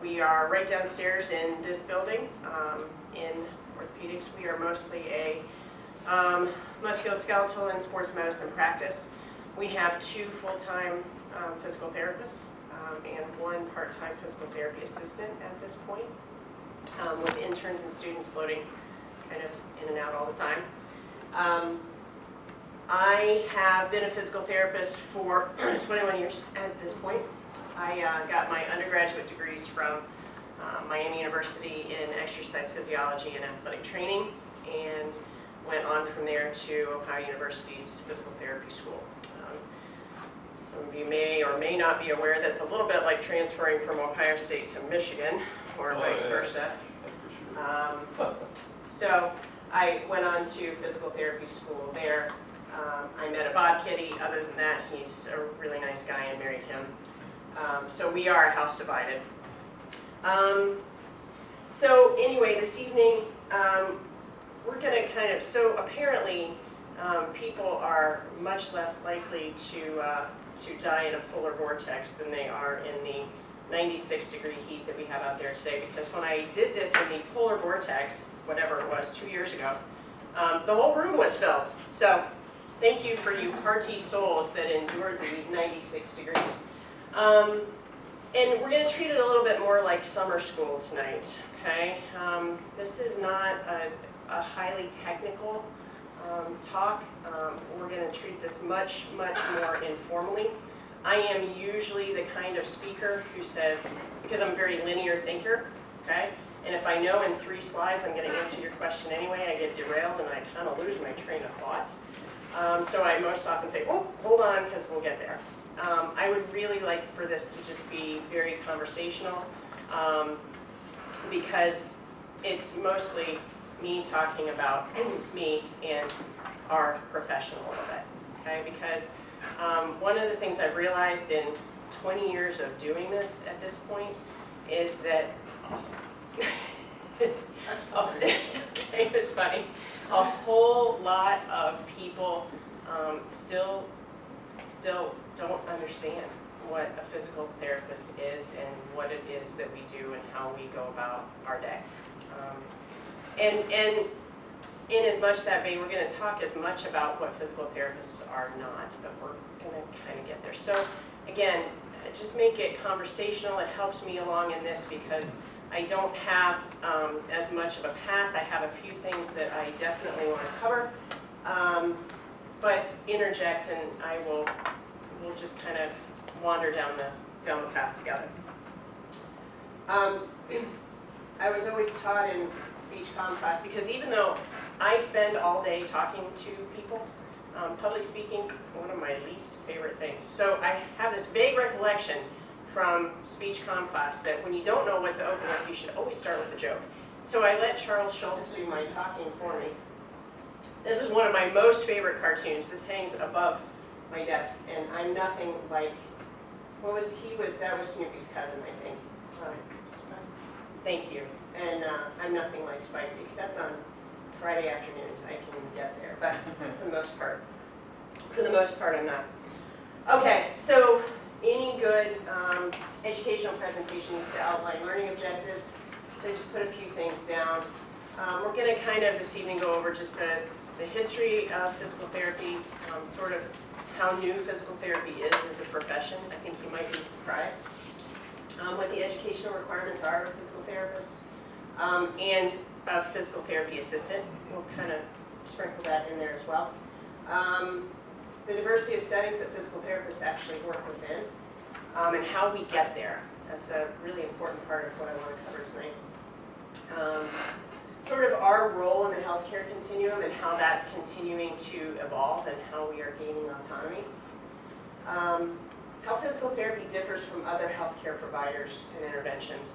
We are right downstairs in this building. In orthopedics, we are mostly a musculoskeletal and sports medicine practice. We have 2 full-time physical therapists and 1 part-time physical therapy assistant at this point, with interns and students floating kind of in and out all the time. I have been a physical therapist for 21 years at this point. I got my undergraduate degrees from Miami University in exercise physiology and athletic training, and went on from there to Ohio University's physical therapy school. Some of you may or may not be aware that's a little bit like transferring from Ohio State to Michigan, or vice versa. So I went on to physical therapy school there. I met a Bob Kitty. Other than that, he's a really nice guy and married him. So we are a house divided. So anyway, this evening, we're going to so apparently people are much less likely to die in a polar vortex than they are in the 96-degree heat that we have out there today, because when I did this in the polar vortex, whatever it was, 2 years ago, the whole room was filled. So thank you for you hearty souls that endured the 96 degrees. And we're going to treat it a little bit more like summer school tonight, okay? This is not a highly technical talk. We're going to treat this much, much more informally. I am usually the kind of speaker who says, because I'm a very linear thinker, okay? And if I know in 3 slides I'm going to answer your question anyway, I get derailed and I kind of lose my train of thought. So I most often say, oh, hold on, because we'll get there. I would really like for this to just be very conversational, because it's mostly me talking about me and our profession a little bit, okay? Because one of the things I've realized in 20 years of doing this at this point is that, oh, it was funny, a whole lot of people still don't understand what a physical therapist is and what it is that we do and how we go about our day. And in as much that way, we're going to talk as much about what physical therapists are not, but we're going to kind of get there. So again, just make it conversational. It helps me along in this because I don't have as much of a path. I have a few things that I definitely want to cover, but interject and we'll just kind of wander down the path together. I was always taught in speech comm class, because even though I spend all day talking to people, public speaking, one of my least favorite things. So I have this vague recollection from speech comm class that when you don't know what to open with, you should always start with a joke. So I let Charles Schultz do my talking for me. This is one of my most favorite cartoons. This hangs above my desk, and I'm nothing like, that was Snoopy's cousin, I think. Thank you. And I'm nothing like Spike, except on Friday afternoons I can get there, but for the most part I'm not. Okay, so any good educational presentation needs to outline learning objectives. So I just put a few things down. We're going to kind of this evening go over just the history of physical therapy, sort of how new physical therapy is as a profession. I think you might be surprised. What the educational requirements are of a physical therapist, and a physical therapy assistant. We'll kind of sprinkle that in there as well. The diversity of settings that physical therapists actually work within, and how we get there. That's a really important part of what I want to cover tonight. Sort of our role in the healthcare continuum and how that's continuing to evolve and how we are gaining autonomy. How physical therapy differs from other healthcare providers and interventions.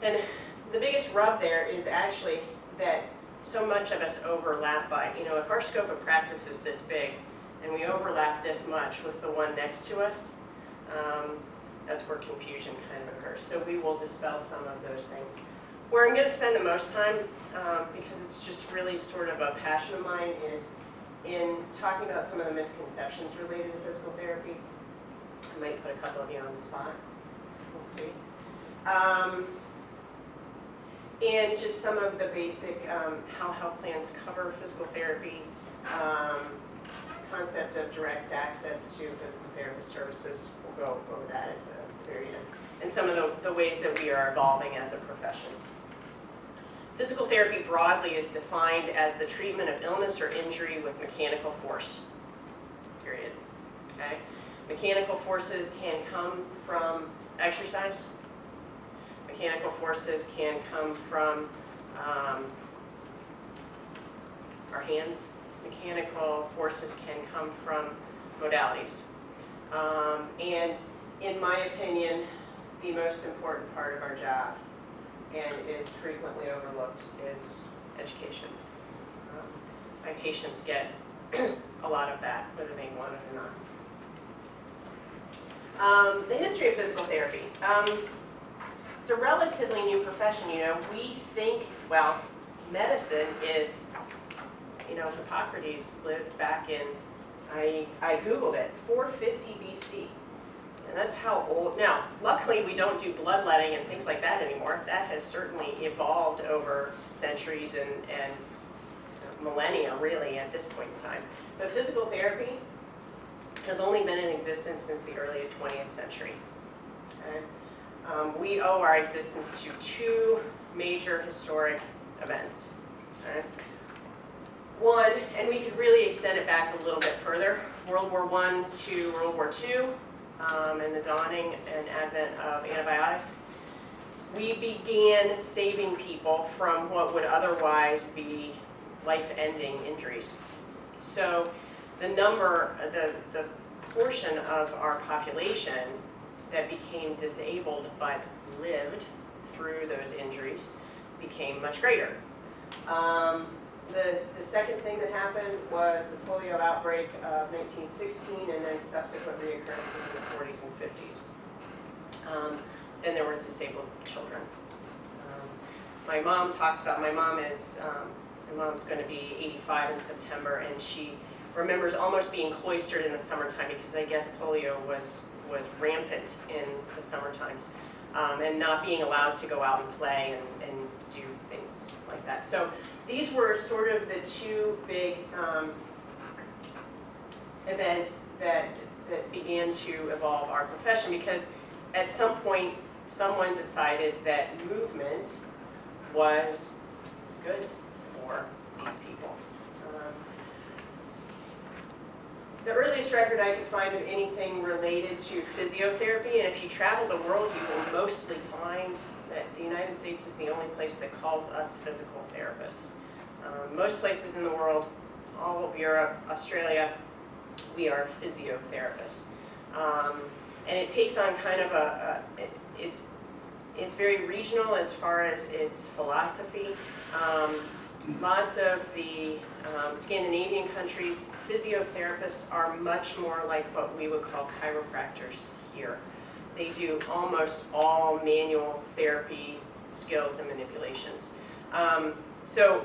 And the biggest rub there is actually that so much of us overlap by, if our scope of practice is this big and we overlap this much with the one next to us, that's where confusion kind of occurs. So we will dispel some of those things. Where I'm going to spend the most time, because it's just really sort of a passion of mine, is in talking about some of the misconceptions related to physical therapy. I might put a couple of you on the spot. We'll see. And just some of the basic how health plans cover physical therapy, concept of direct access to physical therapist services. We'll go over that at the very end. And some of the ways that we are evolving as a profession. Physical therapy broadly is defined as the treatment of illness or injury with mechanical force, period. Okay? Mechanical forces can come from exercise. Mechanical forces can come from our hands. Mechanical forces can come from modalities. And in my opinion, the most important part of our job, and is frequently overlooked, is education. My patients get a lot of that, whether they want it or not. The history of physical therapy. It's a relatively new profession. We think, well, medicine is, Hippocrates lived back in, I Googled it, 450 BC. And that's how old. Now, luckily, we don't do bloodletting and things like that anymore. That has certainly evolved over centuries and millennia, really, at this point in time. But physical therapy has only been in existence since the early 20th century. Okay? We owe our existence to two major historic events. Okay? One, and we could really extend it back a little bit further, World War I to World War II, and the dawning and advent of antibiotics. We began saving people from what would otherwise be life-ending injuries. So the portion of our population that became disabled but lived through those injuries became much greater. The second thing that happened was the polio outbreak of 1916 and then subsequent reoccurrences in the 40s and 50s. Then there were disabled children. My mom's going to be 85 in September, and she remembers almost being cloistered in the summertime because I guess polio was rampant in the summer times, and not being allowed to go out and play and do things like that. So these were sort of the two big events that began to evolve our profession, because at some point someone decided that movement was good for these people. The earliest record I could find of anything related to physiotherapy, and if you travel the world, you will mostly find that the United States is the only place that calls us physical therapists. Most places in the world, all of Europe, Australia, we are physiotherapists. And it takes on kind of it's very regional as far as its philosophy. Lots of the Scandinavian countries, physiotherapists are much more like what we would call chiropractors here. They do almost all manual therapy skills and manipulations. So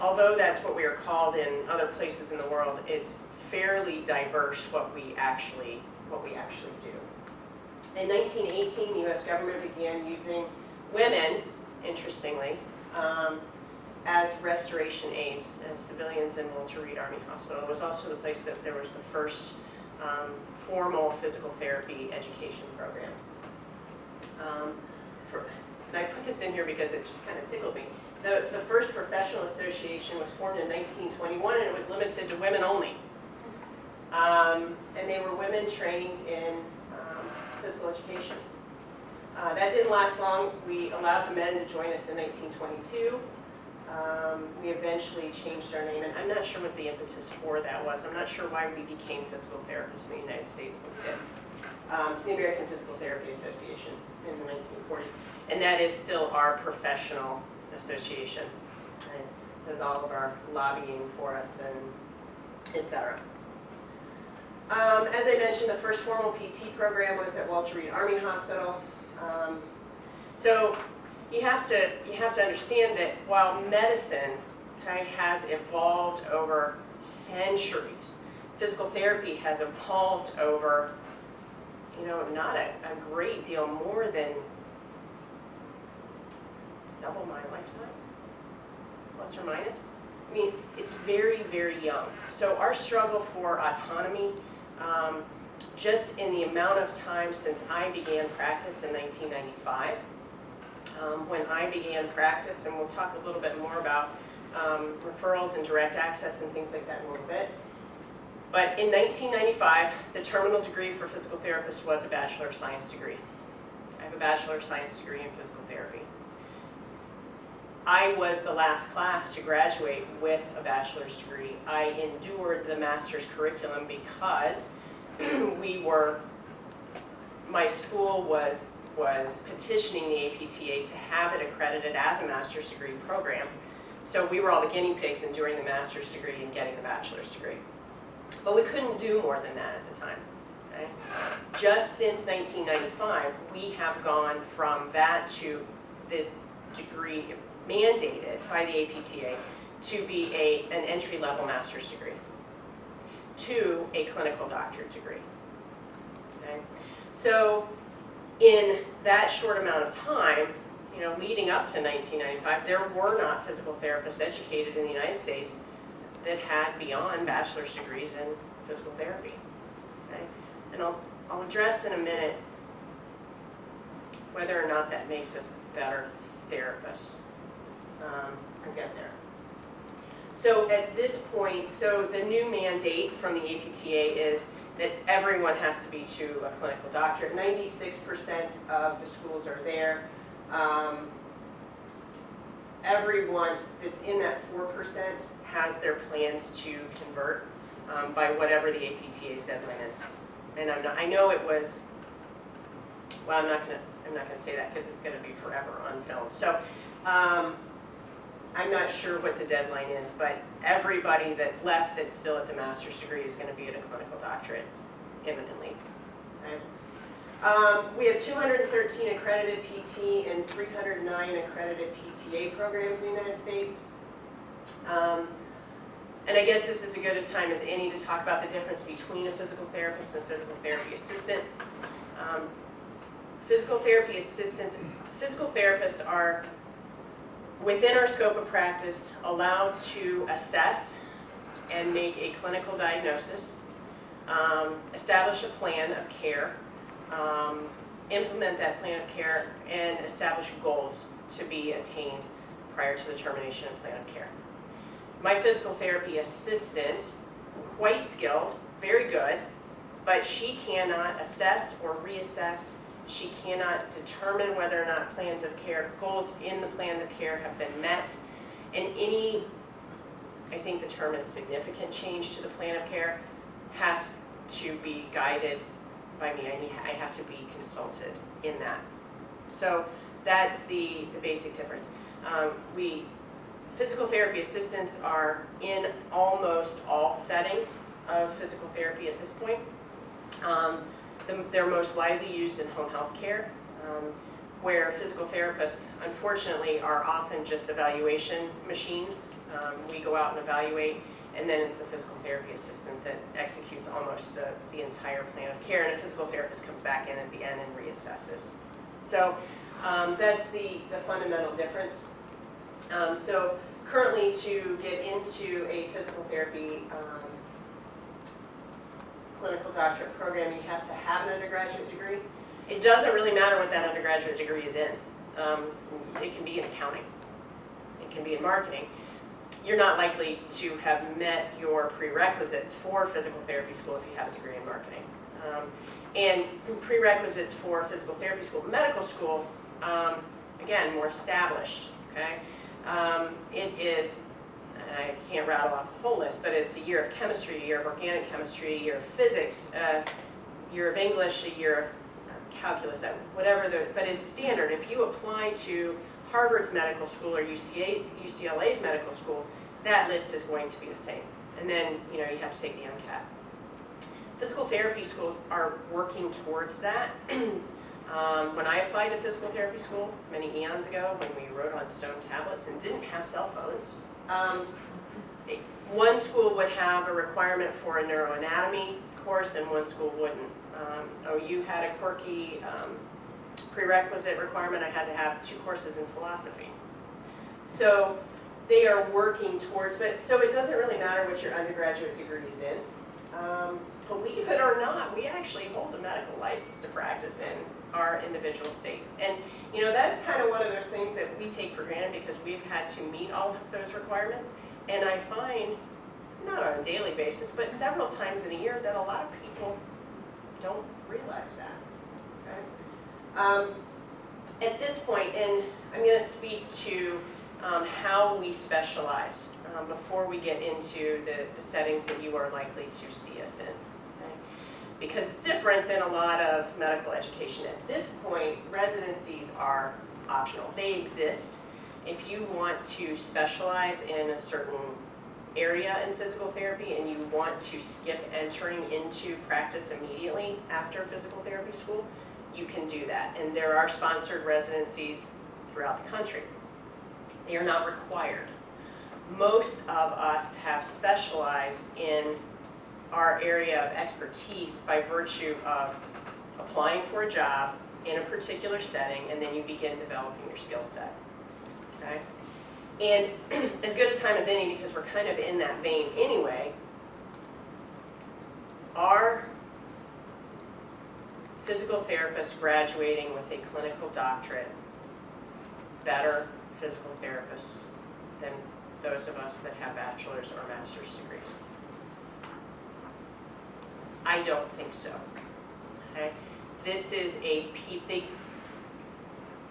although that's what we are called in other places in the world, it's fairly diverse what we actually do. In 1918, the U.S. government began using women, interestingly, as restoration aides, as civilians in Walter Reed Army Hospital. It was also the place that there was the first formal physical therapy education program. And I put this in here because it just kind of tickled me. The first professional association was formed in 1921, and it was limited to women only. And they were women trained in physical education. That didn't last long. We allowed the men to join us in 1922. We eventually changed our name, and I'm not sure what the impetus for that was. I'm not sure why we became physical therapists in the United States, but we did. It's the American Physical Therapy Association in the 1940s, and that is still our professional association. It does all of our lobbying for us, and etc. As I mentioned, the first formal PT program was at Walter Reed Army Hospital. So you have to understand that while medicine has evolved over centuries, physical therapy has evolved over, not a great deal more than double my lifetime, plus or minus. I mean, it's very, very young. So our struggle for autonomy, just in the amount of time since I began practice in 1995, when I began practice, and we'll talk a little bit more about referrals and direct access and things like that in a little bit. But in 1995, the terminal degree for physical therapists was a Bachelor of Science degree. I have a Bachelor of Science degree in physical therapy. I was the last class to graduate with a bachelor's degree. I endured the master's curriculum because my school was petitioning the APTA to have it accredited as a master's degree program. So we were all the guinea pigs enduring the master's degree and getting the bachelor's degree. But we couldn't do more than that at the time. Okay? Just since 1995, we have gone from that to the degree mandated by the APTA to be an entry-level master's degree to a clinical doctorate degree. Okay? So in that short amount of time, leading up to 1995, there were not physical therapists educated in the United States that had beyond bachelor's degrees in physical therapy. Okay? And I'll address in a minute whether or not that makes us better therapists. I'll get there. So at this point, the new mandate from the APTA is that everyone has to be to a clinical doctorate. 96% of the schools are there. Everyone that's in that 4% has their plans to convert by whatever the APTA's deadline is. And I know it was. Well, I'm not gonna say that because it's gonna be forever on film. So I'm not sure what the deadline is, but everybody that's left that's still at the master's degree is going to be at a clinical doctorate imminently. Okay? We have 213 accredited PT and 309 accredited PTA programs in the United States. And I guess this is as good a time as any to talk about the difference between a physical therapist and a physical therapy assistant. Physical therapy assistants, physical therapists are, within our scope of practice, allowed to assess and make a clinical diagnosis, establish a plan of care, implement that plan of care, and establish goals to be attained prior to the termination of plan of care. My physical therapy assistant, quite skilled, very good, but she cannot assess or reassess. She cannot determine whether or not plans of care, goals in the plan of care have been met. And any, I think the term is significant change to the plan of care, has to be guided by me. I have to be consulted in that. So that's the basic difference. Physical therapy assistants are in almost all settings of physical therapy at this point. They're most widely used in home health care, where physical therapists, unfortunately, are often just evaluation machines. We go out and evaluate, and then it's the physical therapy assistant that executes almost the entire plan of care, and a physical therapist comes back in at the end and reassesses. So that's the fundamental difference. So currently, to get into a physical therapy clinical doctorate program, you have to have an undergraduate degree. It doesn't really matter what that undergraduate degree is in. It can be in accounting. It can be in marketing. You're not likely to have met your prerequisites for physical therapy school if you have a degree in marketing. And prerequisites for physical therapy school, medical school, again, more established. Okay, it is. I can't rattle off the whole list, but it's a year of chemistry, a year of organic chemistry, a year of physics, a year of English, a year of calculus, whatever. But it's standard. If you apply to Harvard's medical school or UCLA's medical school, that list is going to be the same. And then you have to take the MCAT. Physical therapy schools are working towards that. When I applied to physical therapy school many eons ago, when we wrote on stone tablets and didn't have cell phones, one school would have a requirement for a neuroanatomy course and one school wouldn't. OU had a quirky prerequisite requirement. I had to have 2 courses in philosophy. So they are working towards, but so it doesn't really matter what your undergraduate degree is in. Believe it or not, we actually hold a medical license to practice in our individual states. And you know, that's kind of one of those things that we take for granted because we've had to meet all of those requirements. And I find, not on a daily basis, but several times in a year, that a lot of people don't realize that. Okay? At this point, and I'm going to speak to how we specialize before we get into the settings that you are likely to see us in. Okay? Because it's different than a lot of medical education. At this point, residencies are optional. They exist. If you want to specialize in a certain area in physical therapy and you want to skip entering into practice immediately after physical therapy school, you can do that. And there are sponsored residencies throughout the country. They are not required. Most of us have specialized in our area of expertise by virtue of applying for a job in a particular setting, and then you begin developing your skill set. Okay? And as good a time as any, because we're kind of in that vein anyway, are physical therapists graduating with a clinical doctorate better physical therapists than those of us that have bachelor's or master's degrees? I don't think so. Okay? This is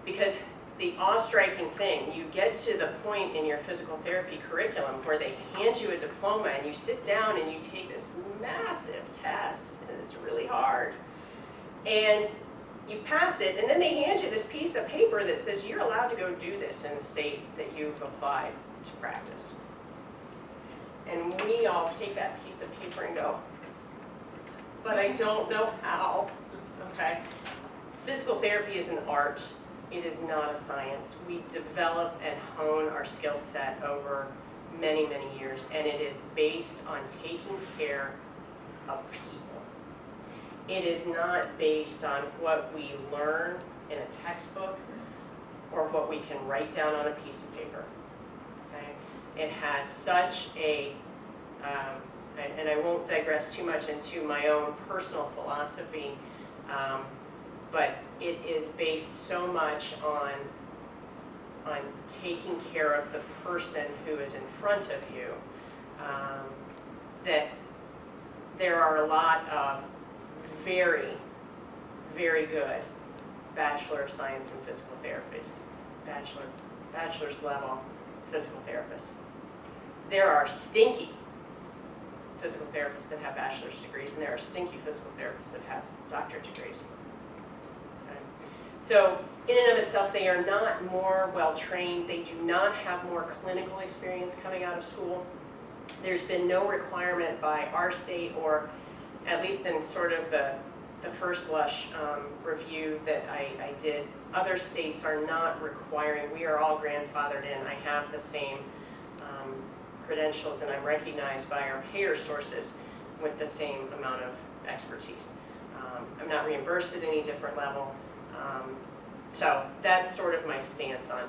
because the awe-striking thing, you get to the point in your physical therapy curriculum where they hand you a diploma and you sit down and you take this massive test, and it's really hard. And you pass it, and then they hand you this piece of paper that says you're allowed to go do this in the state that you've applied to practice. And we all take that piece of paper and go, but I don't know how. Okay? Physical therapy is an art. It is not a science. We develop and hone our skill set over many, many years, and it is based on taking care of people. It is not based on what we learn in a textbook or what we can write down on a piece of paper. Okay? It has such a, and I won't digress too much into my own personal philosophy, but it is based so much on taking care of the person who is in front of you, that there are a lot of very, very good Bachelor of Science in Physical Therapies, bachelor's level physical therapists. There are stinky physical therapists that have bachelor's degrees, and there are stinky physical therapists that have doctorate degrees. Okay? So in and of itself, they are not more well-trained. They do not have more clinical experience coming out of school. There's been no requirement by our state, or at least in sort of the first blush review that I did, other states are not requiring. We are all grandfathered in. I have the same credentials, and I'm recognized by our payer sources with the same amount of expertise. I'm not reimbursed at any different level. So that's sort of my stance on,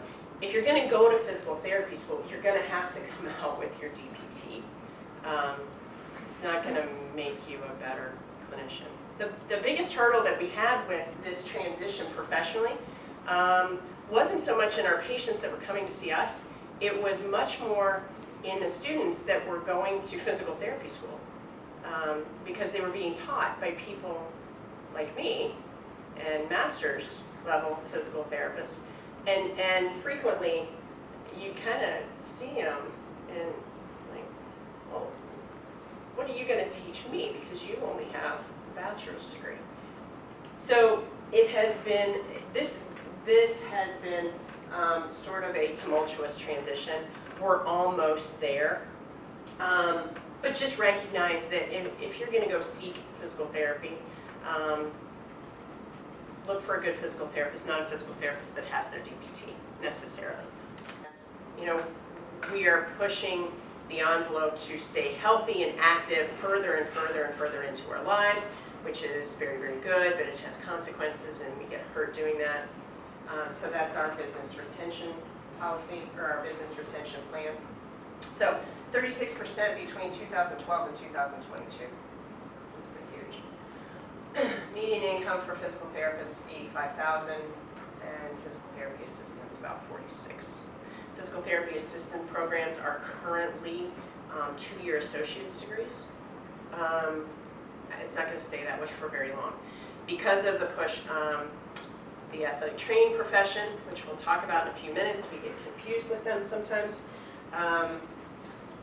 if you're going to go to physical therapy school, you're going to have to come out with your DPT. It's not going to make you a better clinician. The biggest hurdle that we had with this transition professionally wasn't so much in our patients that were coming to see us. It was much more in the students that were going to physical therapy school, because they were being taught by people like me and master's level physical therapists. And frequently you kind of see them and like, well, what are you going to teach me, because you only have a bachelor's degree? So it has been, this has been sort of a tumultuous transition. We're almost there. But just recognize that if you're going to go seek physical therapy, look for a good physical therapist, not a physical therapist that has their DPT necessarily. You know, we are pushing the envelope to stay healthy and active further and further and further into our lives, which is very, very good, but it has consequences and we get hurt doing that. So that's our business: retention, policy, or our business retention plan. So 36% between 2012 and 2022. That's pretty huge. Median income for physical therapists, 85,000, and physical therapy assistants, about 46. Physical therapy assistant programs are currently 2-year associate's degrees. It's not going to stay that way for very long. Because of the push, the athletic training profession, which we'll talk about in a few minutes, we get confused with them sometimes,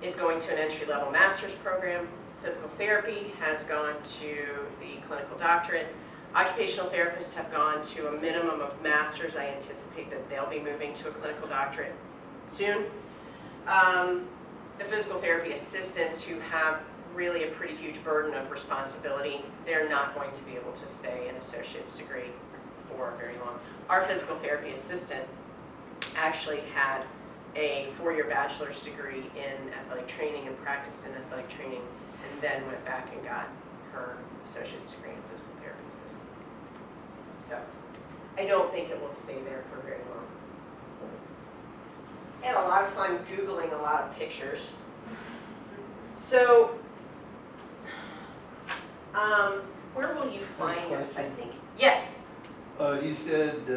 is going to an entry-level master's program. Physical therapy has gone to the clinical doctorate. Occupational therapists have gone to a minimum of master's. I anticipate that they'll be moving to a clinical doctorate soon. The physical therapy assistants who have really a pretty huge burden of responsibility, they're not going to be able to stay an associate's degree for very long. Our physical therapy assistant actually had a 4-year bachelor's degree in athletic training and practiced in athletic training, and then went back and got her associate's degree in physical therapy assistant. So I don't think it will stay there for very long. I had a lot of fun Googling a lot of pictures. So where will you find us, I think? Yes? You said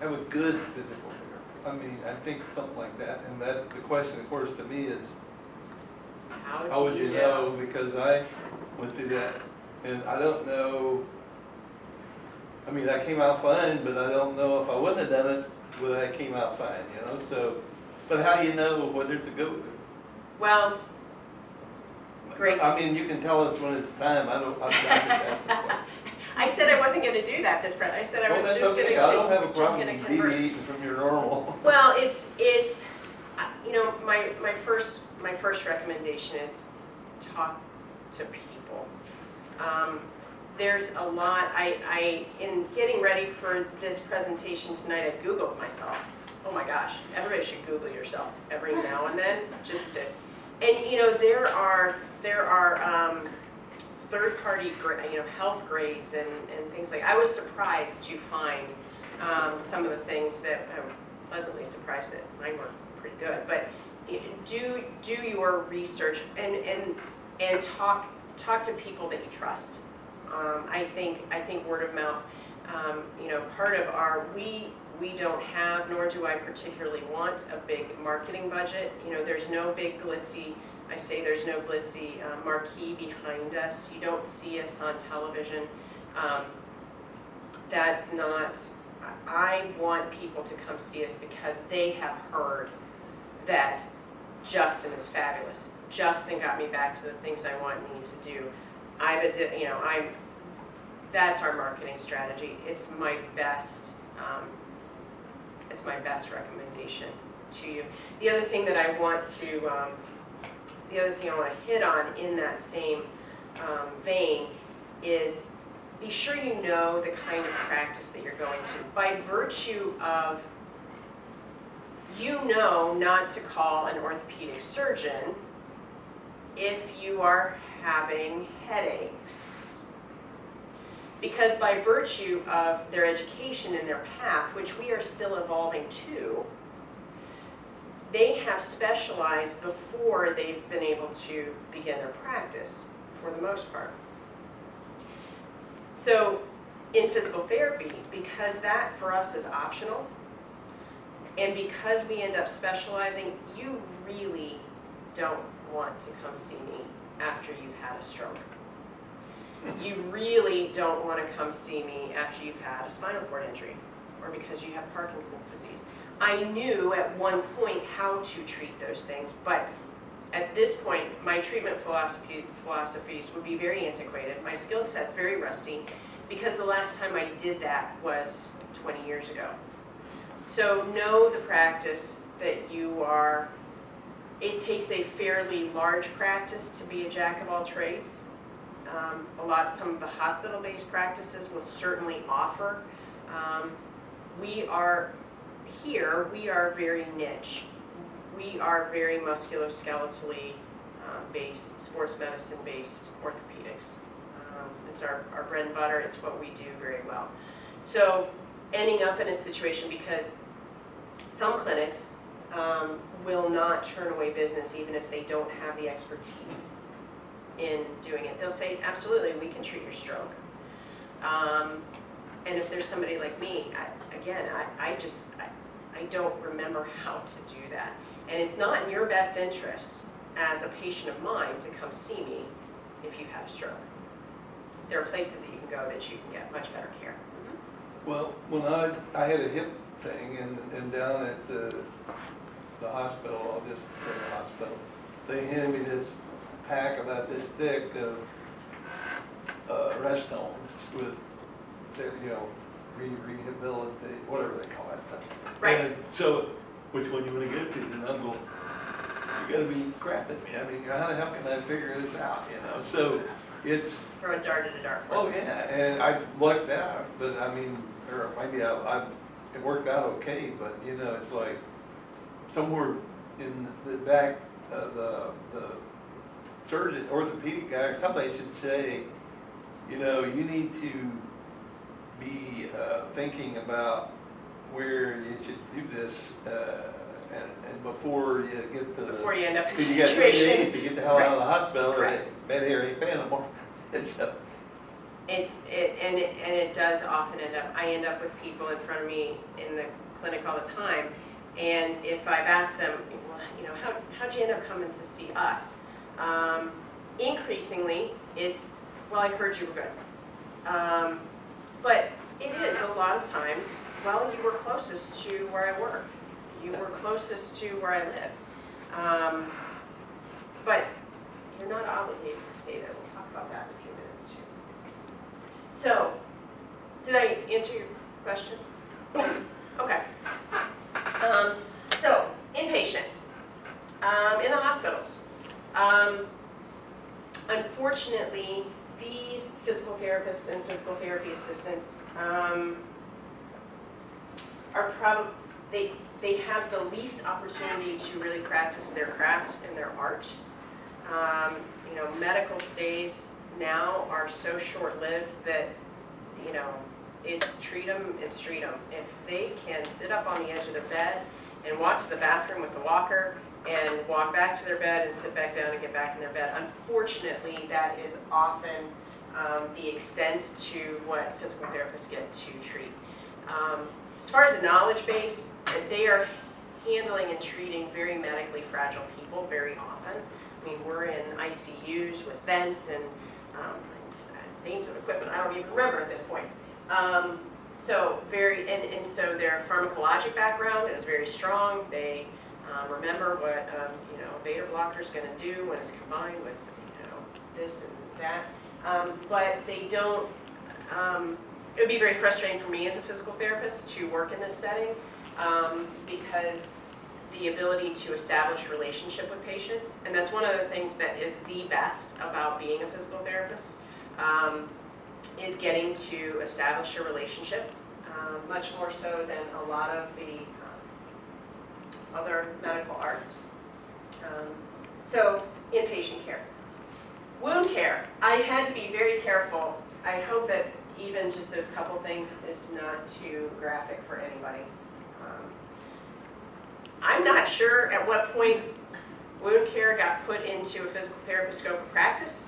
have a good physical therapy. I mean, I think something like that. And that the question, of course, to me is, how would you know? Because I went through that, and I don't know. I mean, I came out fine, but I don't know if I wouldn't have done it, would I came out fine, you know? So, but how do you know whether to go? Well, great. I mean, you can tell us when it's time. I don't. I said I wasn't going to do that this I said I was just going to. I don't have a problem deviating from your normal. Well, it's you know, my first recommendation is talk to people. There's a lot. I in getting ready for this presentation tonight, I Googled myself. Oh my gosh, everybody should Google yourself every now and then, just to. And you know, there are third-party health grades and things like. I was surprised to find some of the things that I'm pleasantly surprised that mine were pretty good. But do your research and talk to people that you trust. I think word of mouth. You know, part of our we don't have, nor do I particularly want, a big marketing budget. You know, there's no big glitzy. I say there's no glitzy marquee behind us. You don't see us on television. That's not. I want people to come see us because they have heard that Justin is fabulous. Justin got me back to the things I want and need to do. That's our marketing strategy. It's my best. It's my best recommendation to you. The other thing I want to hit on in that same vein is be sure you know the kind of practice that you're going to. By virtue of not to call an orthopedic surgeon if you are having headaches. Because by virtue of their education and their path, which we are still evolving to, they have specialized before they've been able to begin their practice, for the most part. So in physical therapy, because that for us is optional, and because we end up specializing, you really don't want to come see me after you've had a stroke. You really don't want to come see me after you've had a spinal cord injury or because you have Parkinson's disease. I knew at one point how to treat those things, but at this point, my treatment philosophies would be very antiquated. My skill set's very rusty because the last time I did that was 20 years ago. So know the practice that you are. It takes a fairly large practice to be a jack of all trades. Some of the hospital-based practices will certainly offer. We are very niche. We are very musculoskeletally based, sports medicine-based orthopedics. It's our bread and butter. It's what we do very well. So, ending up in a situation because some clinics will not turn away business even if they don't have the expertise in doing it. They'll say, absolutely, we can treat your stroke. And if there's somebody like me, I don't remember how to do that. And it's not in your best interest as a patient of mine to come see me if you've had a stroke. There are places that you can go that you can get much better care. Well, when I had a hip thing and down at the hospital, I'll just say the hospital, they handed me this pack about this thick of rest homes with, rehabilitate, whatever they call that thing. Right. And so, which one you want to go to? And I'm going, you got to be crapping me. I mean, how can I figure this out? So it's. Throw a dart at a dartboard. Oh yeah, and I lucked out, but I mean, or maybe it worked out okay, but it's like somewhere in the back of the surgeon, orthopedic guy, or somebody should say, you need to be thinking about where you should do this, and before you get to before you end up in a you got 3 situation days to get the hell out of the hospital, Correct. and bed here ain't paying no more. And so. It does often I end up with people in front of me in the clinic all the time, and if I've asked them, well, how'd you end up coming to see us? Increasingly, it's, well, I heard you were good. But it is a lot of times, well, you were closest to where I work. You were closest to where I live. But you're not obligated to stay there. We'll talk about that in a few minutes, too. So, did I answer your question? Okay. So, inpatient. In the hospitals. Unfortunately, these physical therapists and physical therapy assistants are probably, they have the least opportunity to really practice their craft and their art. Medical stays now are so short-lived that, it's treat them. If they can sit up on the edge of their bed and walk to the bathroom with the walker and walk back to their bed and sit back down and get back in their bed, unfortunately, that is often the extent to what physical therapists get to treat. As far as the knowledge base, they are handling and treating very medically fragile people very often. I mean, we're in ICUs with vents and names of equipment I don't even remember at this point. So so their pharmacologic background is very strong. They remember what beta blocker is going to do when it's combined with this and that. But they don't. It would be very frustrating for me as a physical therapist to work in this setting because the ability to establish relationship with patients, and that's one of the things that is the best about being a physical therapist, is getting to establish a relationship, much more so than a lot of the other medical arts. So, inpatient care. Wound care. I had to be very careful. I hope that even just those couple things is not too graphic for anybody. I'm not sure at what point wound care got put into a physical therapist scope of practice,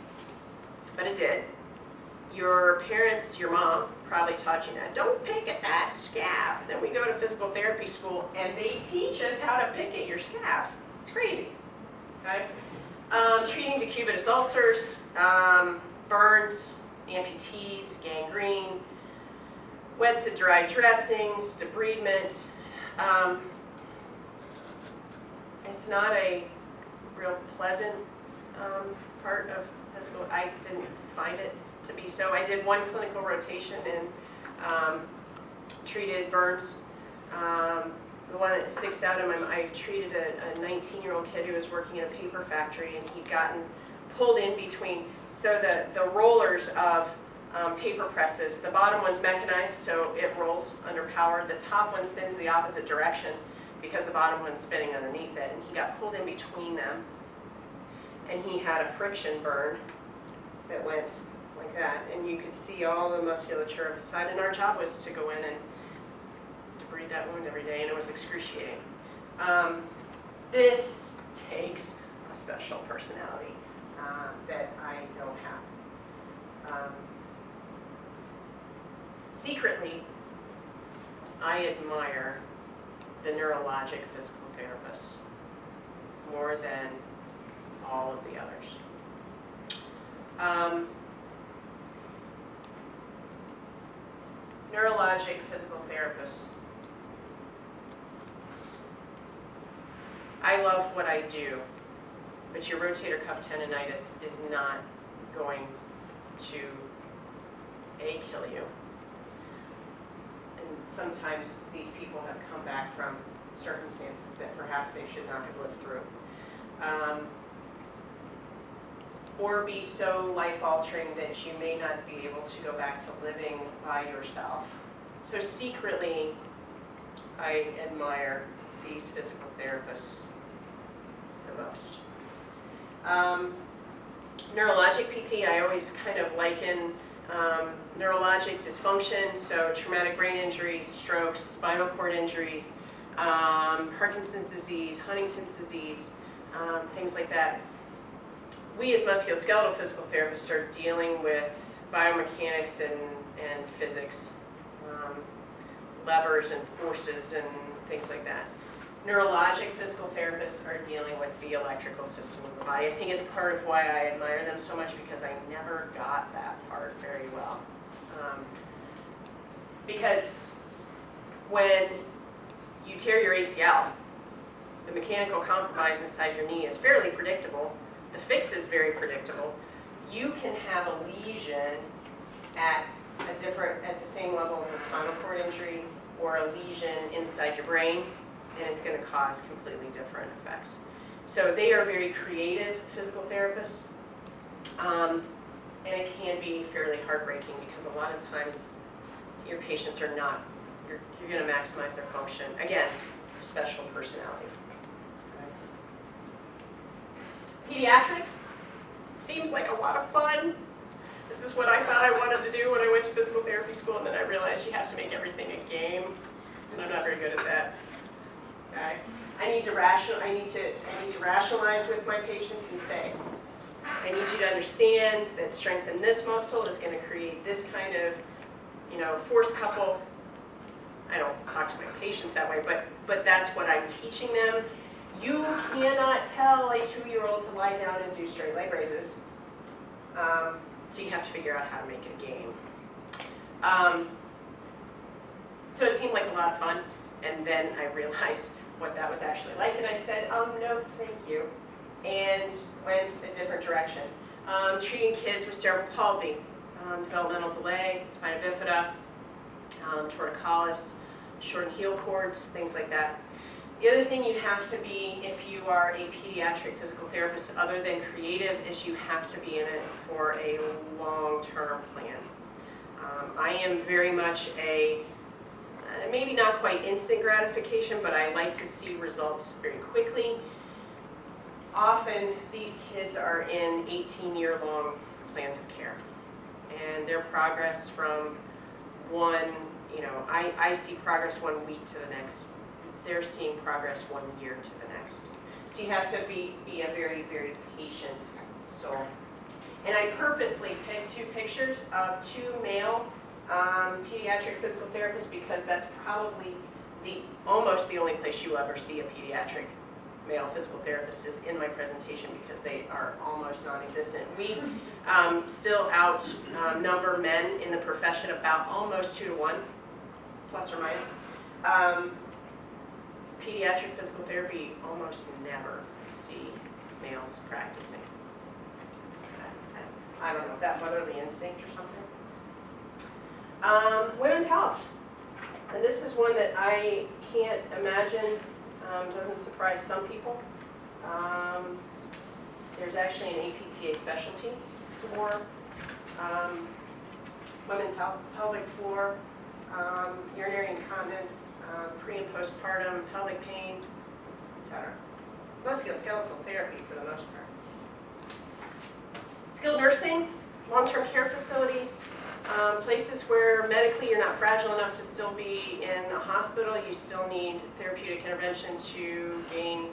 but it did. Your parents, your mom, probably taught you that. Don't pick at that scab. Then we go to physical therapy school, and they teach us how to pick at your scabs. It's crazy. Okay? Treating decubitus ulcers, burns, amputees, gangrene, wet to dry dressings, debridement. It's not a real pleasant part of physical. I didn't find it to be so. I did one clinical rotation and treated burns. The one that sticks out in my mind, I treated a 19-year-old kid who was working in a paper factory, and he'd gotten pulled in between. So the rollers of paper presses, the bottom one's mechanized, so it rolls under power. The top one spins the opposite direction because the bottom one's spinning underneath it. And he got pulled in between them, and he had a friction burn that went like that. And you could see all the musculature of his side. And our job was to go in and treat that wound every day, and it was excruciating. This takes a special personality that I don't have. Secretly, I admire the neurologic physical therapists more than all of the others. Neurologic physical therapists. I love what I do, but your rotator cuff tendonitis is not going to kill you. And sometimes these people have come back from circumstances that perhaps they should not have lived through. Or be so life-altering that you may not be able to go back to living by yourself. So secretly, I admire these physical therapists the most. Neurologic PT, I always kind of liken neurologic dysfunction, so traumatic brain injuries, strokes, spinal cord injuries, Parkinson's disease, Huntington's disease, things like that. We as musculoskeletal physical therapists are dealing with biomechanics and physics, levers and forces and things like that. Neurologic physical therapists are dealing with the electrical system of the body. I think it's part of why I admire them so much, because I never got that part very well. Because when you tear your ACL, the mechanical compromise inside your knee is fairly predictable. The fix is very predictable. You can have a lesion at the same level of a spinal cord injury or a lesion inside your brain, and it's going to cause completely different effects. So they are very creative physical therapists, and it can be fairly heartbreaking because a lot of times your patients are not, you're going to maximize their function. Again, special personality. Pediatrics seems like a lot of fun. This is what I thought I wanted to do when I went to physical therapy school, and then I realized you have to make everything a game, and I'm not very good at that. Okay? I need to rationalize with my patients and say, I need you to understand that strengthening this muscle is going to create this kind of, force couple. I don't talk to my patients that way, but that's what I'm teaching them. You cannot tell a 2-year-old to lie down and do straight leg raises. So you have to figure out how to make it a game. So it seemed like a lot of fun, and then I realized what that was actually like, and I said, no, thank you, and went a different direction. Treating kids with cerebral palsy, developmental delay, spina bifida, torticollis, shortened heel cords, things like that. The other thing you have to be, if you are a pediatric physical therapist, other than creative, is you have to be in it for a long-term plan. I am very much maybe not quite instant gratification, but I like to see results very quickly. Often, these kids are in 18-year-long plans of care, and their progress from I see progress 1 week to the next. They're seeing progress 1 year to the next. So you have to be a very, very patient soul. And I purposely picked 2 pictures of 2 male pediatric physical therapists, because that's probably almost the only place you'll ever see a pediatric male physical therapist is in my presentation, because they are almost non-existent. We still outnumber men in the profession about almost 2 to 1, plus or minus. Pediatric physical therapy, almost never see males practicing. I don't know if that's motherly instinct or something. Women's health. And this is one that I can't imagine doesn't surprise some people. There's actually an APTA specialty for women's health, pelvic floor, urinary incontinence, pre and postpartum, pelvic pain, etc. Musculoskeletal therapy for the most part. Skilled nursing, long-term care facilities, Places where medically you're not fragile enough to still be in a hospital, you still need therapeutic intervention to gain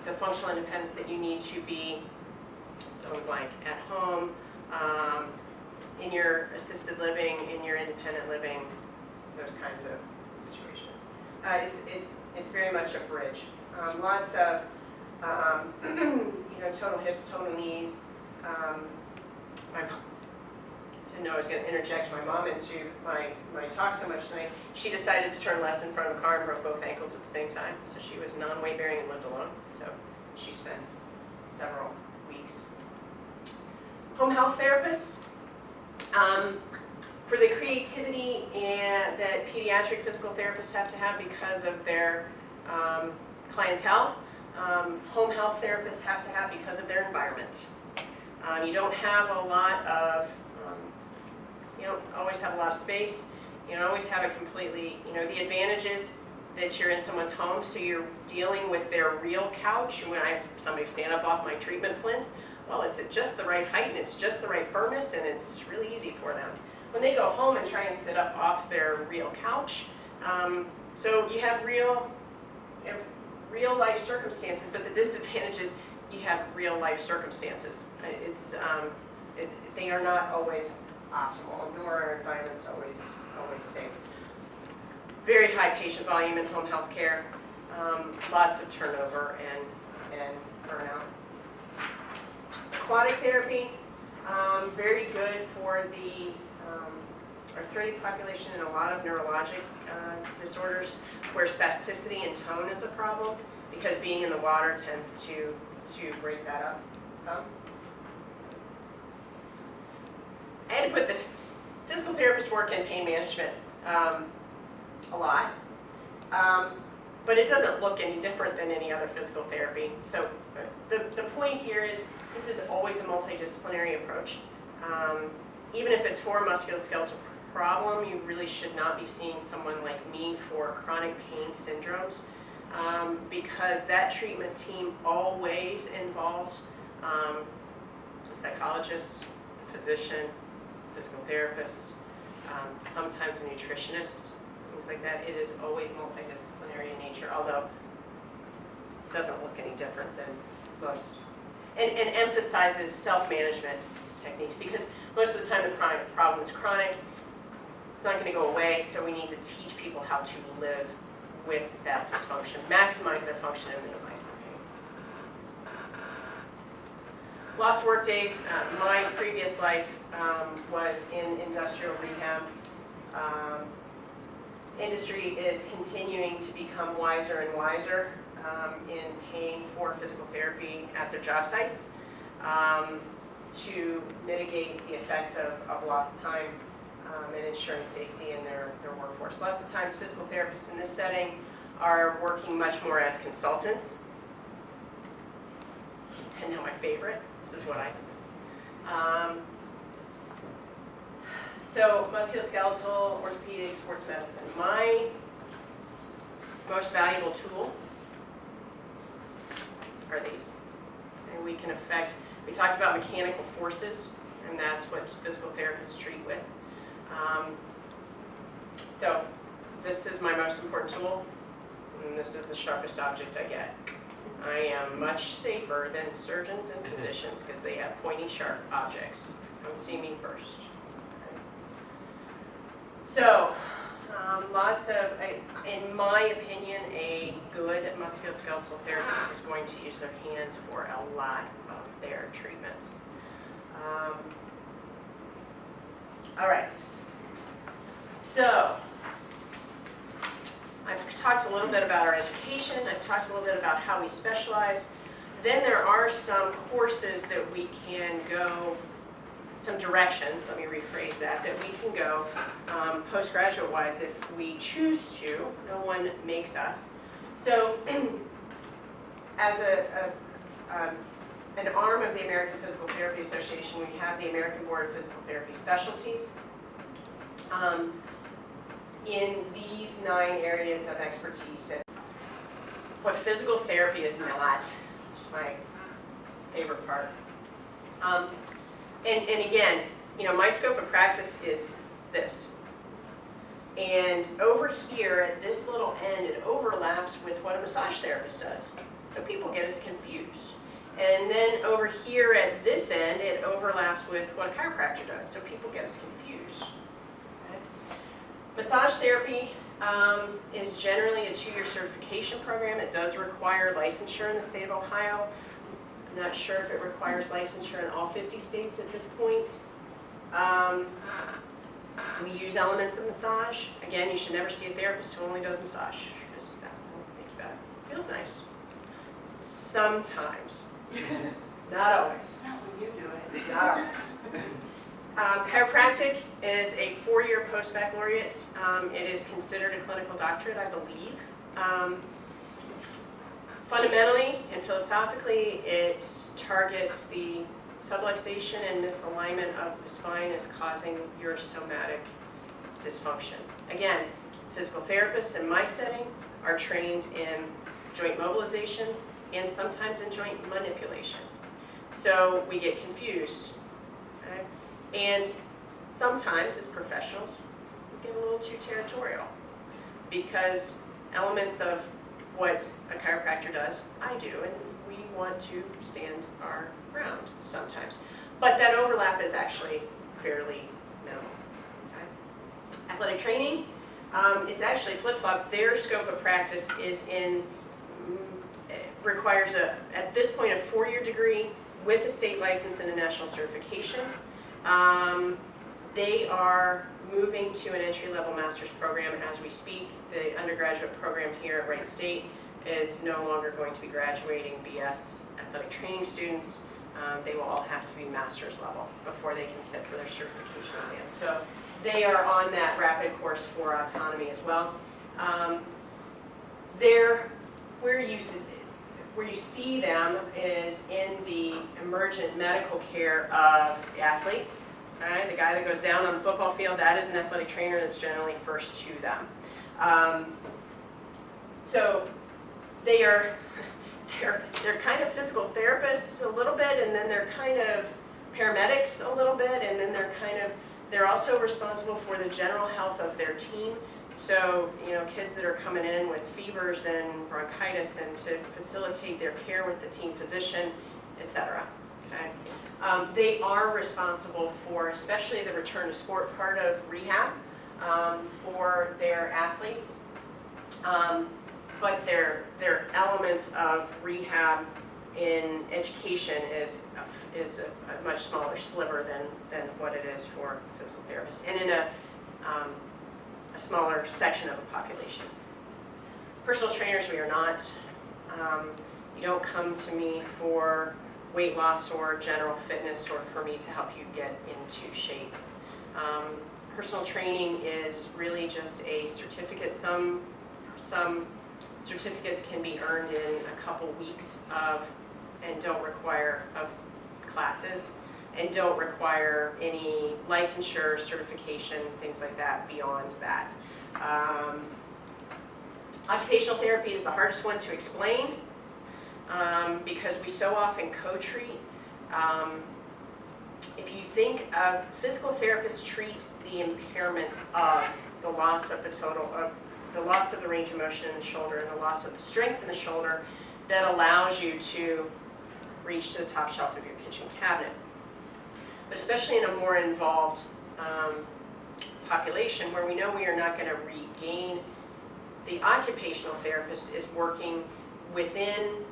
the functional independence that you need to be, like at home, in your assisted living, in your independent living, those kinds of situations. It's very much a bridge. Lots of total hips, total knees. I didn't know I was going to interject my mom into my talk so much tonight. She decided to turn left in front of a car and broke both ankles at the same time. So she was non-weight bearing and lived alone. So she spent several weeks. Home health therapists. For the creativity that pediatric physical therapists have to have because of their clientele, home health therapists have to have because of their environment. You don't have a lot of, you don't always have a lot of space. You don't always have a completely, the advantages that you're in someone's home, so you're dealing with their real couch. When I have somebody stand up off my treatment plinth, well, it's at just the right height and it's just the right firmness and it's really easy for them. When they go home and try and sit up off their real couch, so you have real life circumstances, but the disadvantage is you have real life circumstances. They are not always optimal, nor are environments always safe. Very high patient volume in home health care, lots of turnover and burnout. Aquatic therapy, very good for the arthritic population and a lot of neurologic disorders where spasticity and tone is a problem, because being in the water tends to break that up some. I had to put this physical therapist work in pain management a lot, but it doesn't look any different than any other physical therapy. So the point here is this is always a multidisciplinary approach. Even if it's for a musculoskeletal problem, you really should not be seeing someone like me for chronic pain syndromes, because that treatment team always involves a psychologist, a physician, physical therapist, sometimes a nutritionist, things like that. It is always multidisciplinary in nature, although it doesn't look any different than most. And emphasizes self-management techniques, because most of the time the chronic problem is chronic. It's not going to go away, so we need to teach people how to live with that dysfunction, maximize their function and minimize their pain. Lost work days. My previous life was in industrial rehab. Industry is continuing to become wiser and wiser in paying for physical therapy at their job sites to mitigate the effect of lost time and ensuring safety in their workforce. Lots of times physical therapists in this setting are working much more as consultants. And now my favorite, this is what I do. So musculoskeletal, orthopedic, sports medicine. My most valuable tool are these. And we can affect, we talked about mechanical forces, and that's what physical therapists treat with. So this is my most important tool, and this is the sharpest object I get. I am much safer than surgeons and physicians because they have pointy, sharp objects. Come see me first. So, lots of, in my opinion, a good musculoskeletal therapist is going to use their hands for a lot of their treatments. All right. So, I've talked a little bit about our education. I've talked a little bit about how we specialize. Then there are some courses that we can go, some directions, let me rephrase that we can go postgraduate-wise if we choose to. No one makes us. So as an arm of the American Physical Therapy Association, we have the American Board of Physical Therapy Specialties. In these 9 areas of expertise, and what physical therapy is not my favorite part. And again, my scope of practice is this. And over here at this little end, it overlaps with what a massage therapist does. So people get us confused. And then over here at this end, it overlaps with what a chiropractor does. So people get us confused. Okay? Massage therapy is generally a 2-year certification program. It does require licensure in the state of Ohio. I'm not sure if it requires licensure in all 50 states at this point. We use elements of massage. Again, you should never see a therapist who only does massage, because that will make you bad. Feels nice. Sometimes. Not always. Not when you do it. Not always. Chiropractic is a 4-year post-baccalaureate. It is considered a clinical doctorate, I believe. Fundamentally and philosophically, it targets the subluxation and misalignment of the spine is causing your somatic dysfunction. Again, physical therapists in my setting are trained in joint mobilization and sometimes in joint manipulation. So we get confused. Okay? And sometimes as professionals, we get a little too territorial because elements of what a chiropractor does, I do, and we want to stand our ground sometimes. But that overlap is actually fairly minimal. Okay? Athletic training, it's actually flip-flop. Their scope of practice is requires at this point, a 4-year degree with a state license and a national certification. They are moving to an entry-level master's program as we speak. The undergraduate program here at Wright State is no longer going to be graduating BS athletic training students. They will all have to be master's level before they can sit for their certification exam. So they are on that rapid course for autonomy as well. Where you see them is in the emergent medical care of the athlete. Right? The guy that goes down on the football field, that is an athletic trainer that's generally first to them. So they're kind of physical therapists a little bit, and then they're kind of paramedics a little bit, and then they're also responsible for the general health of their team. So, kids that are coming in with fevers and bronchitis, and to facilitate their care with the team physician, etc. Okay? They are responsible for, especially the return to sport part of rehab for their athletes. But their elements of rehab in education is a much smaller sliver than what it is for physical therapists, and in a smaller section of the population. Personal trainers, we are not. You don't come to me for weight loss or general fitness, or for me to help you get into shape. Personal training is really just a certificate. Some certificates can be earned in a couple weeks and don't require classes, and don't require any licensure, certification, things like that beyond that. Occupational therapy is the hardest one to explain because we so often co-treat. If you think of physical therapists treat the impairment of the loss of the loss of the range of motion in the shoulder and the loss of the strength in the shoulder that allows you to reach to the top shelf of your kitchen cabinet. But especially in a more involved population where we know we are not going to regain, the occupational therapist is working within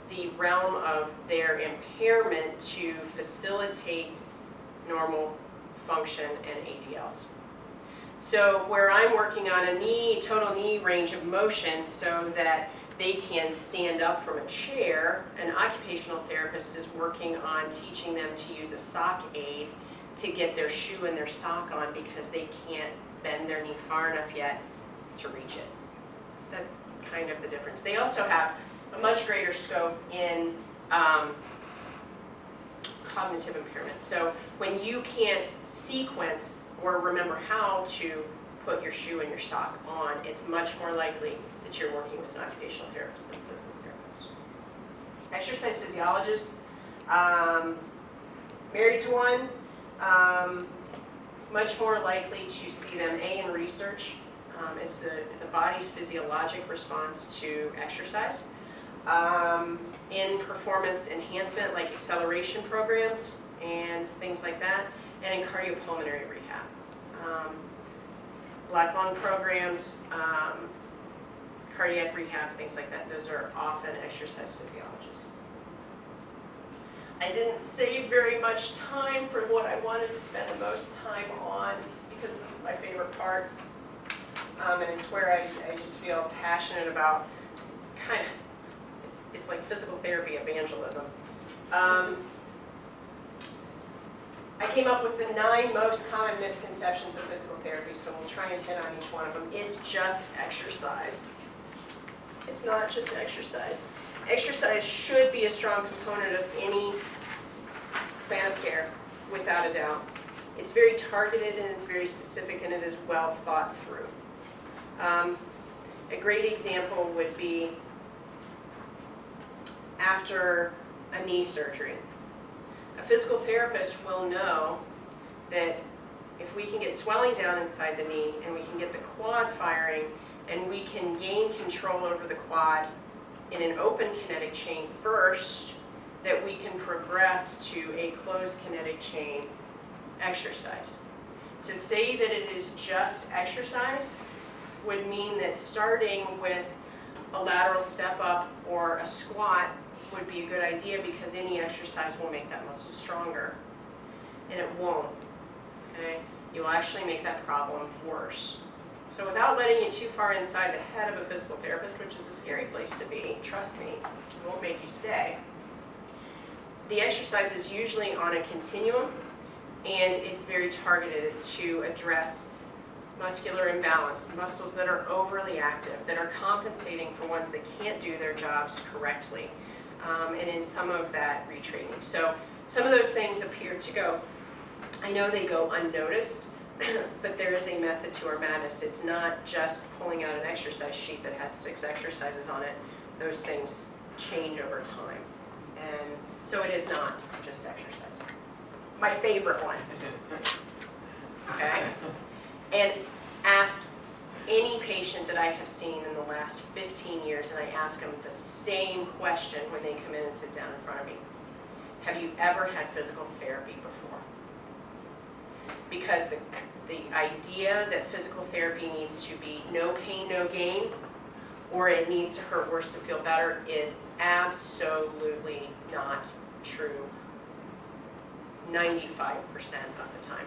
the realm of their impairment to facilitate normal function and ADLs. So where I'm working on a total knee range of motion so that they can stand up from a chair, an occupational therapist is working on teaching them to use a sock aid to get their shoe and their sock on because they can't bend their knee far enough yet to reach it. That's kind of the difference. They also have a much greater scope in cognitive impairment. So when you can't sequence or remember how to put your shoe and your sock on, it's much more likely that you're working with an occupational therapist than a physical therapist. Exercise physiologists, married to one, Much more likely to see them, A, in research, is the body's physiologic response to exercise. In performance enhancement, like acceleration programs and things like that, and in cardiopulmonary rehab. Black lung programs, cardiac rehab, things like that. Those are often exercise physiologists. I didn't save very much time for what I wanted to spend the most time on because this is my favorite part. And it's where I just feel passionate about kind of, it's like physical therapy evangelism. I came up with the 9 most common misconceptions of physical therapy, so we'll try and hit on each one of them. It's just exercise. It's not just exercise. Exercise should be a strong component of any plan of care, without a doubt. It's very targeted and it's very specific and it is well thought through. A great example would be after a knee surgery. A physical therapist will know that if we can get swelling down inside the knee and we can get the quad firing and we can gain control over the quad in an open kinetic chain first, that we can progress to a closed kinetic chain exercise. To say that it is just exercise would mean that starting with a lateral step up or a squat would be a good idea because any exercise will make that muscle stronger. And it won't. Okay? You'll actually make that problem worse. So without letting you too far inside the head of a physical therapist, which is a scary place to be, trust me, it won't make you stay. The exercise is usually on a continuum, and it's very targeted. It's to address muscular imbalance, muscles that are overly active, that are compensating for ones that can't do their jobs correctly, and in some of that retraining. So some of those things appear to go, I know they go unnoticed, but there is a method to our madness. It's not just pulling out an exercise sheet that has 6 exercises on it. Those things change over time. And so it is not just exercise. My favorite one. Okay? And ask any patient that I have seen in the last 15 years, and I ask them the same question when they come in and sit down in front of me. Have you ever had physical therapy before? Because the idea that physical therapy needs to be no pain, no gain, or it needs to hurt worse to feel better is absolutely not true 95% of the time.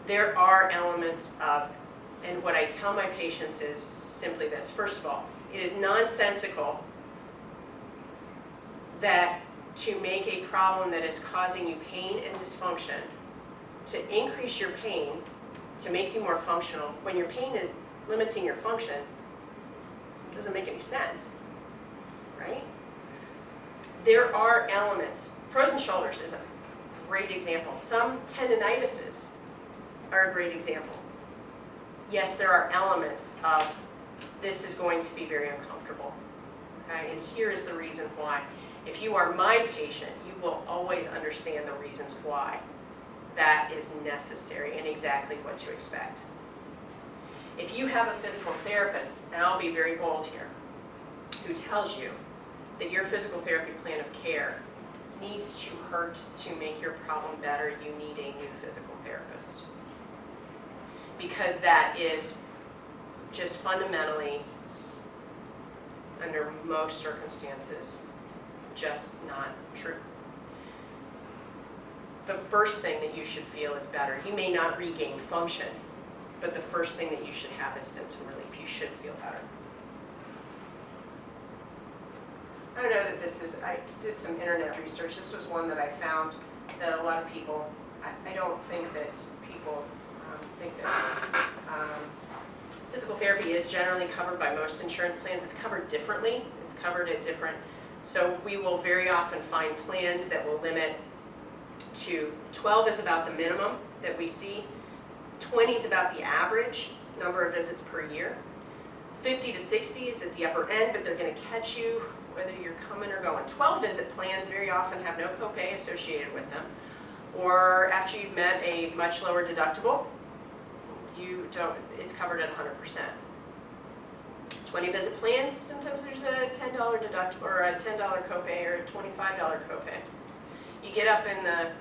There are elements of, and what I tell my patients is simply this. First of all, it is nonsensical that to make a problem that is causing you pain and dysfunction, to increase your pain, to make you more functional, when your pain is limiting your function, it doesn't make any sense, right? There are elements. Frozen shoulders is a great example. Some tendinitises are a great example. Yes, there are elements of this is going to be very uncomfortable. Okay? And here is the reason why. If you are my patient, you will always understand the reasons why that is necessary and exactly what you expect. If you have a physical therapist, and I'll be very bold here, who tells you that your physical therapy plan of care needs to hurt to make your problem better, you need a new physical therapist. Because that is just fundamentally, under most circumstances, just not true. The first thing that you should feel is better. You may not regain function, but the first thing that you should have is symptom relief. You should feel better. I don't know that this is, I did some internet research. This was one that I found that a lot of people, I don't think that people think this. Physical therapy is generally covered by most insurance plans. It's covered differently. It's covered at different, so we will very often find plans that will limit to 12 is about the minimum that we see, 20 is about the average number of visits per year, 50 to 60 is at the upper end, but they're going to catch you whether you're coming or going. 12 visit plans very often have no copay associated with them. or after you've met a much lower deductible, it's covered at 100%. 20 visit plans, sometimes there's a $10 deductible or a $10 copay or a $25 copay. You get up in the,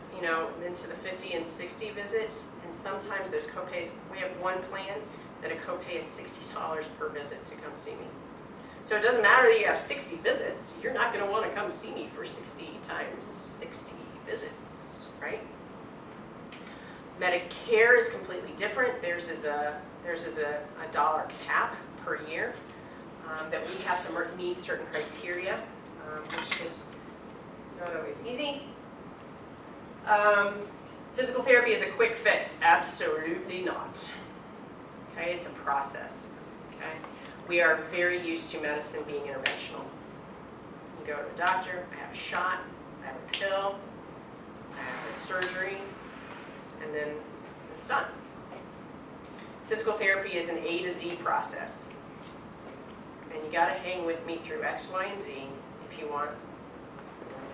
into the 50 and 60 visits, and sometimes there's copays. We have one plan that a copay is $60 per visit to come see me. So it doesn't matter that you have 60 visits, you're not going to want to come see me for 60 times 60 visits, right? Medicare is completely different. Theirs is a dollar cap per year that we have to meet certain criteria, which is not always easy. Physical therapy is a quick fix. Absolutely not. Okay, it's a process. Okay, we are very used to medicine being interventional. You go to a doctor, I have a shot, I have a pill, I have a surgery, and then it's done. Physical therapy is an A to Z process. And you got to hang with me through X, Y, and Z if you want to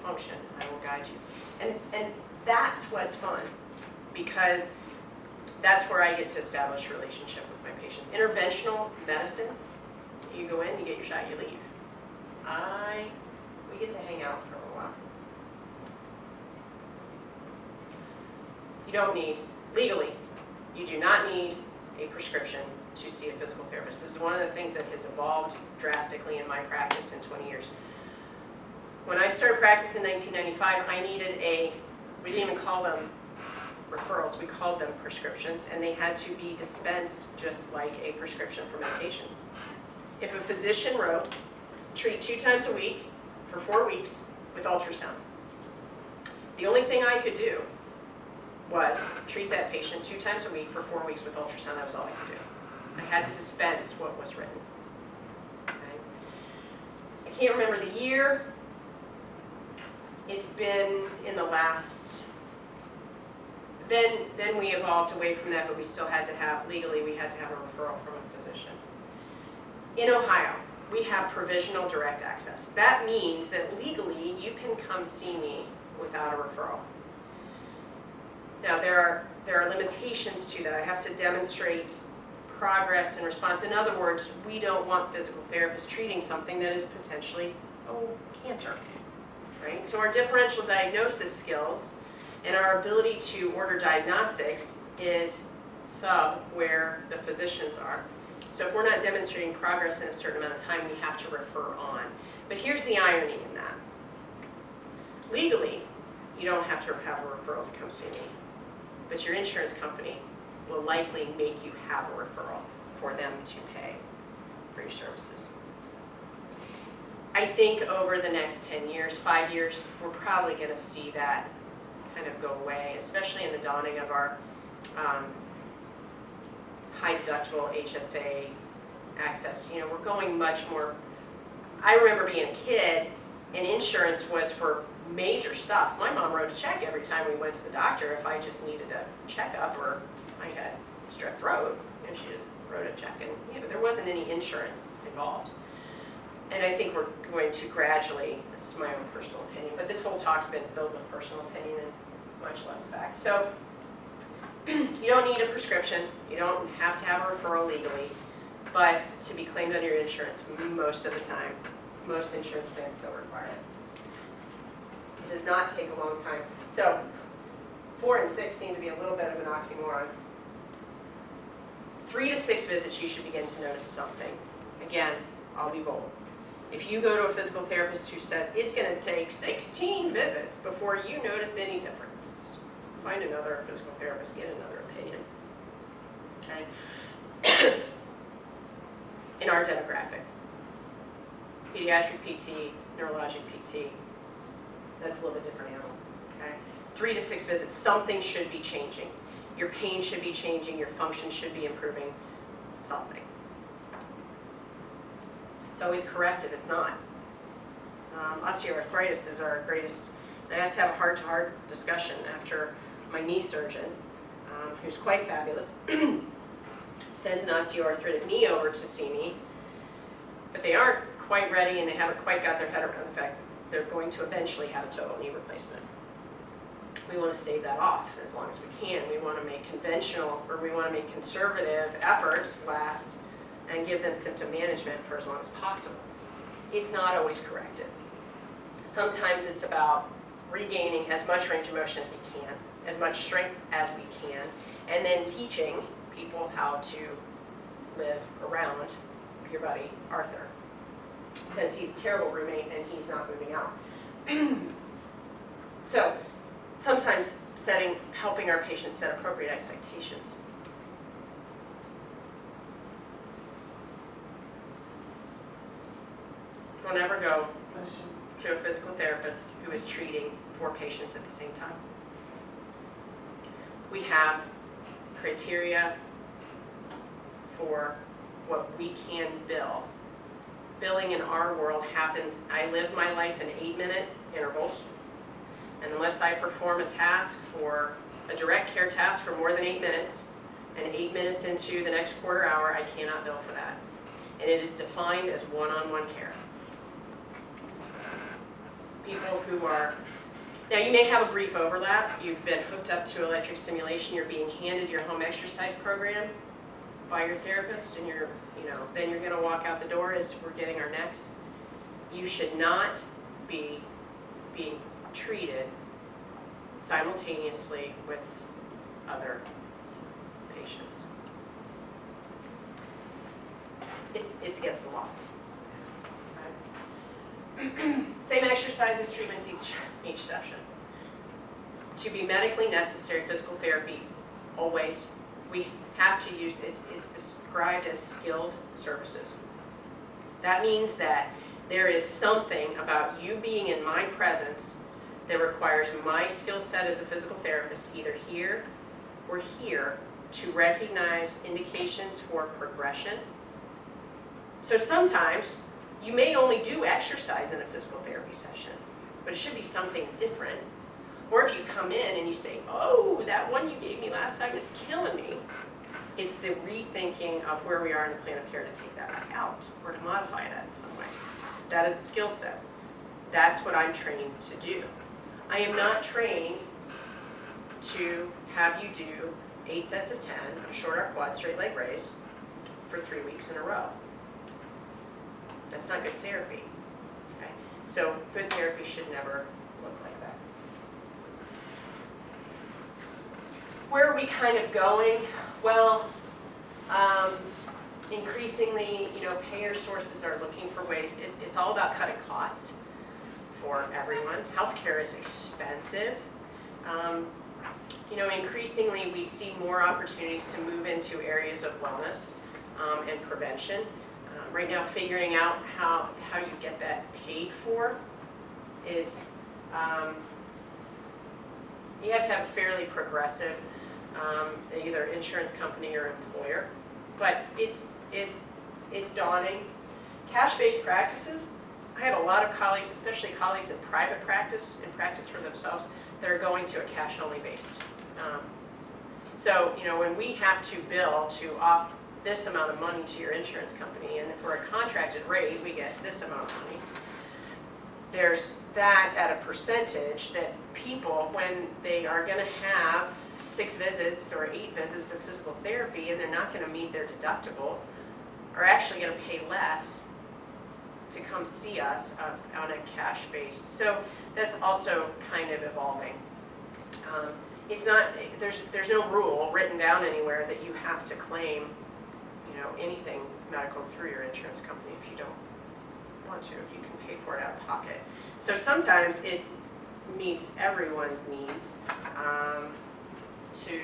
function. I will guide you. And that's what's fun, because that's where I get to establish a relationship with my patients. Interventional medicine, you go in, you get your shot, you leave. We get to hang out for a little while. You don't need, legally, you do not need a prescription to see a physical therapist. This is one of the things that has evolved drastically in my practice in 20 years. When I started practice in 1995, I needed we didn't even call them referrals, we called them prescriptions, and they had to be dispensed just like a prescription for medication. If a physician wrote, treat 2 times a week for 4 weeks with ultrasound, the only thing I could do was treat that patient 2 times a week for 4 weeks with ultrasound. That was all I could do. I had to dispense what was written. Okay? I can't remember the year. It's been in the last, then we evolved away from that, but we still had to have, legally, we had to have a referral from a physician. In Ohio, we have provisional direct access. That means that legally, you can come see me without a referral. Now, there are limitations to that. I have to demonstrate progress and response. In other words, we don't want physical therapists treating something that is potentially cancer, right? So our differential diagnosis skills and our ability to order diagnostics is sub where the physicians are. So if we're not demonstrating progress in a certain amount of time, we have to refer on. But here's the irony in that. Legally, you don't have to have a referral to come see me, but your insurance company will likely make you have a referral for them to pay for your services. I think over the next 10 years, 5 years, we're probably going to see that kind of go away, especially in the dawning of our high deductible HSA access. You know, we're going much more. I remember being a kid, and insurance was for major stuff. My mom wrote a check every time we went to the doctor if I just needed a checkup or I had strep throat. You know, she just wrote a check, and there wasn't any insurance involved. And I think we're going to gradually, this is my own personal opinion, but this whole talk's been filled with personal opinion and much less fact. So you don't need a prescription. You don't have to have a referral legally, but to be claimed under your insurance most of the time, most insurance plans still require it. It does not take a long time. So 4 and 6 seem to be a little bit of an oxymoron. 3 to 6 visits, you should begin to notice something. Again, I'll be bold. If you go to a physical therapist who says it's going to take 16 visits before you notice any difference, find another physical therapist, get another opinion. Okay? In our demographic, pediatric PT, neurologic PT, that's a little bit different animal. Okay? 3 to 6 visits, something should be changing. Your pain should be changing, your function should be improving, something. It's always correct if it's not. Osteoarthritis is our greatest. I have to have a heart-to-heart discussion after my knee surgeon, who's quite fabulous, sends an osteoarthritic knee over to see me, but they aren't quite ready and they haven't quite got their head around the fact that they're going to eventually have a total knee replacement. we want to stave that off as long as we can. We want to make conventional, or we want to make conservative efforts last and give them symptom management for as long as possible. It's not always corrected. Sometimes it's about regaining as much range of motion as we can, as much strength as we can, and then teaching people how to live around your buddy Arthur, because he's a terrible roommate and he's not moving out. So sometimes helping our patients set appropriate expectations. I'll never go to a physical therapist who is treating 4 patients at the same time. We have criteria for what we can bill. Billing in our world happens, I live my life in 8-minute intervals, and unless I perform a task for a direct care task for more than 8 minutes, and 8 minutes into the next quarter hour, I cannot bill for that. And it is defined as one-on-one care. People who are, now you may have a brief overlap, you've been hooked up to electric stimulation, you're being handed your home exercise program by your therapist, and then you're going to walk out the door as we're getting our next. You should not be being treated simultaneously with other patients. It's against the law. Okay? Same exercises, treatments each session. To be medically necessary physical therapy, always, we have to use it. It's described as skilled services. That means that there is something about you being in my presence that requires my skill set as a physical therapist, either here or here, to recognize indications for progression. So sometimes you may only do exercise in a physical therapy session, but it should be something different. Or if you come in and you say, oh, that one you gave me last time is killing me, it's the rethinking of where we are in the plan of care to take that back out or to modify that in some way. That is a skill set. That's what I'm trained to do. I am not trained to have you do 8 sets of 10 on a short arc quad straight leg raise for 3 weeks in a row. That's not good therapy. Okay? So good therapy should never look like that. Where are we kind of going? Well, increasingly, payer sources are looking for ways. It's all about cutting cost for everyone. Healthcare is expensive. Increasingly we see more opportunities to move into areas of wellness and prevention. Right now, figuring out how you get that paid for is you have to have a fairly progressive either insurance company or employer, but it's daunting. Cash-based practices. I have a lot of colleagues, especially colleagues in private practice, in practice for themselves, that are going to a cash-only based. So when we have to bill to opt this amount of money to your insurance company, and if we're a contracted rate, we get this amount of money. There's that at a percentage that people, when they are going to have 6 visits or 8 visits of physical therapy and they're not going to meet their deductible, are actually going to pay less to come see us on a cash base. So that's also kind of evolving. It's not, there's no rule written down anywhere that you have to claim anything medical through your insurance company if you don't want to, if you can pay for it out of pocket. So sometimes it meets everyone's needs to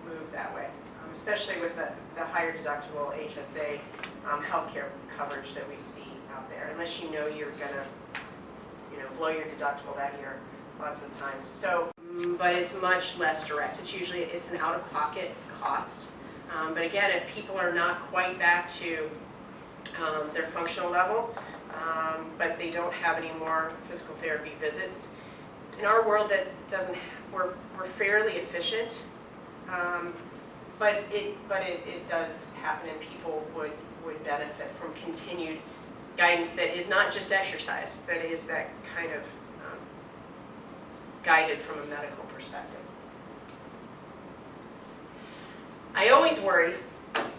move that way, especially with the higher deductible HSA healthcare coverage that we see out there, unless you know you're going to blow your deductible that year lots of times. So, but it's much less direct. It's an out-of-pocket cost. But again, if people are not quite back to their functional level, but they don't have any more physical therapy visits, in our world that doesn't, we're fairly efficient, but it does happen, and people would benefit from continued guidance that is not just exercise, that is that kind of guided from a medical perspective. I always worry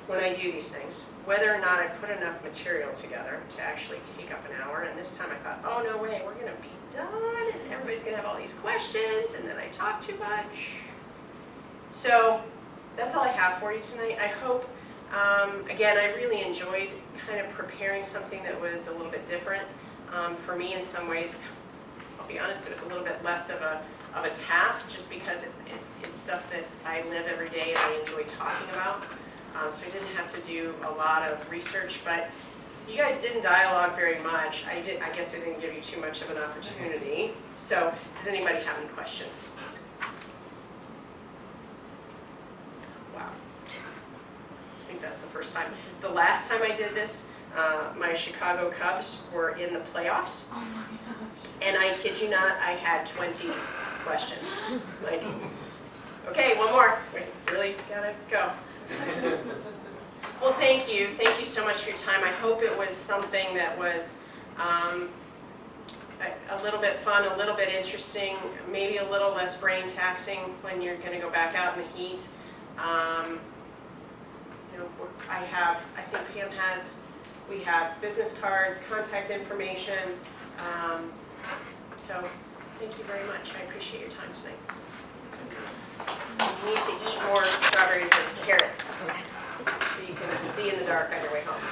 when I do these things whether or not I put enough material together to actually take up an hour. And this time I thought, oh, no way, we're going to be done, and everybody's going to have all these questions, and then I talk too much. So that's all I have for you tonight. I hope, again, I really enjoyed kind of preparing something that was a little bit different. For me, in some ways, I'll be honest, it was a little bit less of a task, just because it's stuff that I live every day and I enjoy talking about. So I didn't have to do a lot of research, but you guys didn't dialogue very much. I guess I didn't give you too much of an opportunity. So does anybody have any questions? Wow. I think that's the first time. The last time I did this, my Chicago Cubs were in the playoffs. Oh my gosh. And I kid you not, I had 20 questions. Like, okay, one more. We really gotta go. Well, thank you. Thank you so much for your time. I hope it was something that was a little bit fun, a little bit interesting, maybe a little less brain taxing when you're going to go back out in the heat. I think Pam has, we have business cards, contact information. So thank you very much. I appreciate your time tonight. You need to eat more strawberries and carrots so you can see in the dark on your way home.